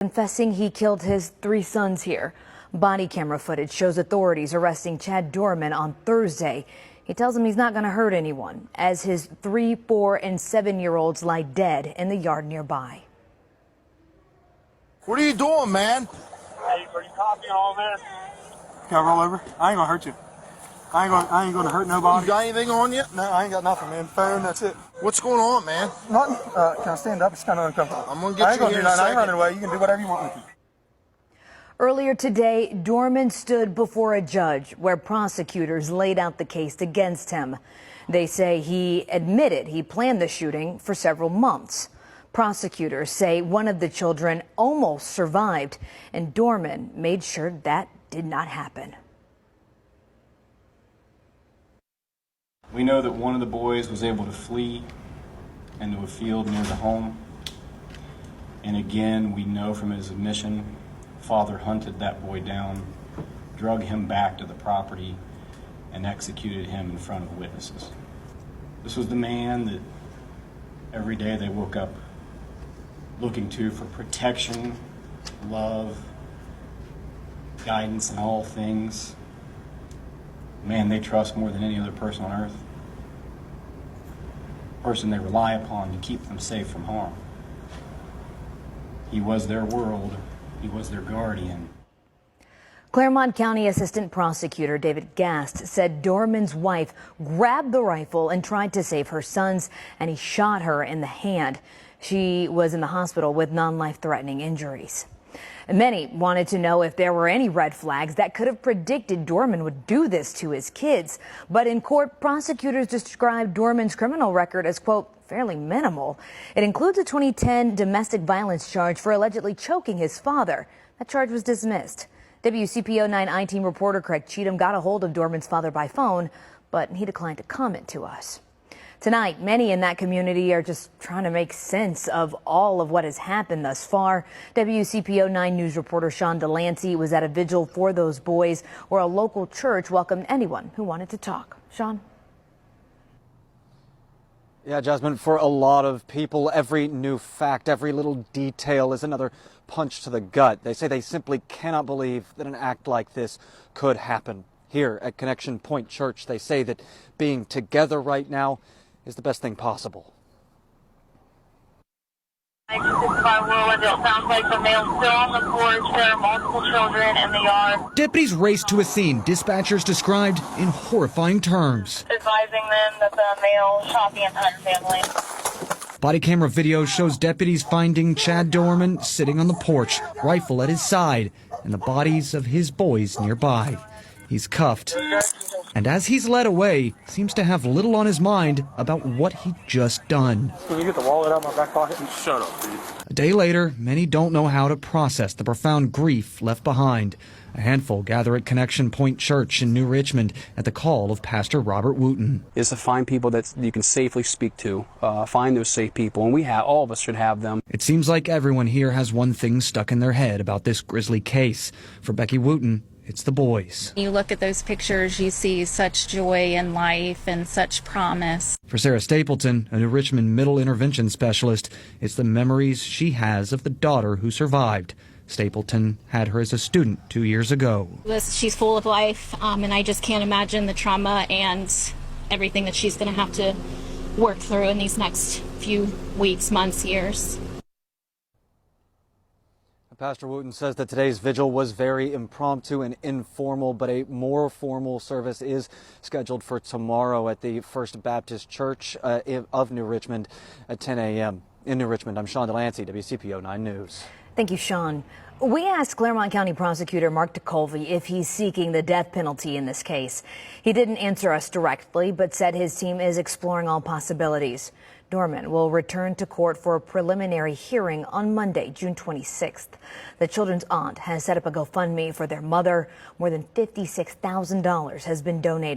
Confessing he killed his 3 sons here. Body camera footage shows authorities arresting Chad Dorman on Thursday. He tells them he's not going to hurt anyone as his 3, 4, and 7-year-olds lie dead in the yard nearby. What are you doing, man? Hey, are you copying all this? Can I roll over? I ain't gonna hurt you. I ain't gonna hurt nobody. You got anything on you? No, I ain't got nothing, man. Phone, that's it. What's going on, man? Nothing. Can I stand up? It's kind of uncomfortable. I'm gonna get you here in a I ain't second. running away. You can do whatever you want with me. Earlier today, Dorman stood before a judge where prosecutors laid out the case against him. They say he admitted he planned the shooting for several months. Prosecutors say one of the children almost survived, and Dorman made sure that did not happen. We know that one of the boys was able to flee into a field near the home. And again, we know from his admission, father hunted that boy down, drug him back to the property, and executed him in front of witnesses. This was the man that every day they woke up looking to for protection, love, guidance in all things. Man they trust more than any other person on earth. Person they rely upon to keep them safe from harm. He was their world. He was their guardian. Claremont County Assistant Prosecutor David Gast said Dorman's wife grabbed the rifle and tried to save her sons, and he shot her in the hand. She was in the hospital with non-life-threatening injuries. Many wanted to know if there were any red flags that could have predicted Dorman would do this to his kids. But in court, prosecutors described Dorman's criminal record as, quote, fairly minimal. It includes a 2010 domestic violence charge for allegedly choking his father. That charge was dismissed. WCPO 9 I-Team reporter Craig Cheatham got a hold of Dorman's father by phone, but he declined to comment to us. Tonight, many in that community are just trying to make sense of all of what has happened thus far. WCPO 9 News reporter Sean Delancey was at a vigil for those boys where a local church welcomed anyone who wanted to talk. Sean? Yeah, Jasmine, for a lot of people, every new fact, every little detail is another punch to the gut. They say they simply cannot believe that an act like this could happen. Here at Connection Point Church, they say that being together right now is the best thing possible. It sounds like the male's still on the porch. There are multiple children in the yard. Deputies raced to a scene dispatchers described in horrifying terms. Advising them that the male shot the entire family. Body camera video shows deputies finding Chad Dorman sitting on the porch, rifle at his side, and the bodies of his boys nearby. He's cuffed, and as he's led away, seems to have little on his mind about what he'd just done. Can you get the wallet out of my back pocket? Shut up, dude. A day later, many don't know how to process the profound grief left behind. A handful gather at Connection Point Church in New Richmond at the call of Pastor Robert Wooten. Is to find people that you can safely speak to, find those safe people, and all of us should have them. It seems like everyone here has one thing stuck in their head about this grisly case. For Becky Wooten, it's the boys. You look at those pictures, you see such joy in life and such promise. For Sarah Stapleton, a New Richmond middle intervention specialist, it's the memories she has of the daughter who survived. Stapleton had her as a student 2 years ago. She's full of life, and I just can't imagine the trauma and everything that she's going to have to work through in these next few weeks, months, years. Pastor Wooten says that today's vigil was very impromptu and informal, but a more formal service is scheduled for tomorrow at the First Baptist Church of New Richmond at 10 a.m. In New Richmond, I'm Sean Delancey, WCPO 9 News. Thank you, Sean. We asked Claremont County Prosecutor Mark DeColvey if he's seeking the death penalty in this case. He didn't answer us directly, but said his team is exploring all possibilities. Dorman will return to court for a preliminary hearing on Monday, June 26th. The children's aunt has set up a GoFundMe for their mother. More than $56,000 has been donated.